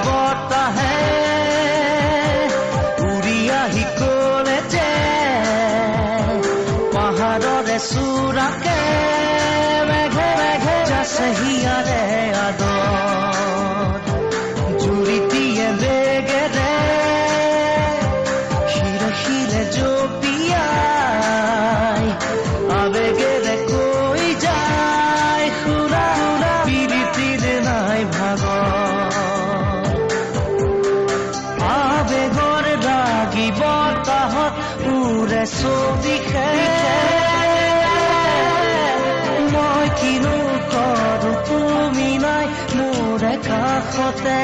বতাহে উৰি আহি ক'লে যে পাহাৰৰে চূড়াকে মেঘে মেঘে যাছে হিয়াৰে আদত জুৰিটিয়ে বেগেৰে শিৰে শিৰে জপিয়াই আবেগেৰে কৈ যায় সুৰা পিৰিতিৰ নাই ভাগৰ আবেগৰ লাগি বতাহত উৰে ছবিখে মই কিনো কৰোঁ তুমি নাই মোৰ কাষতে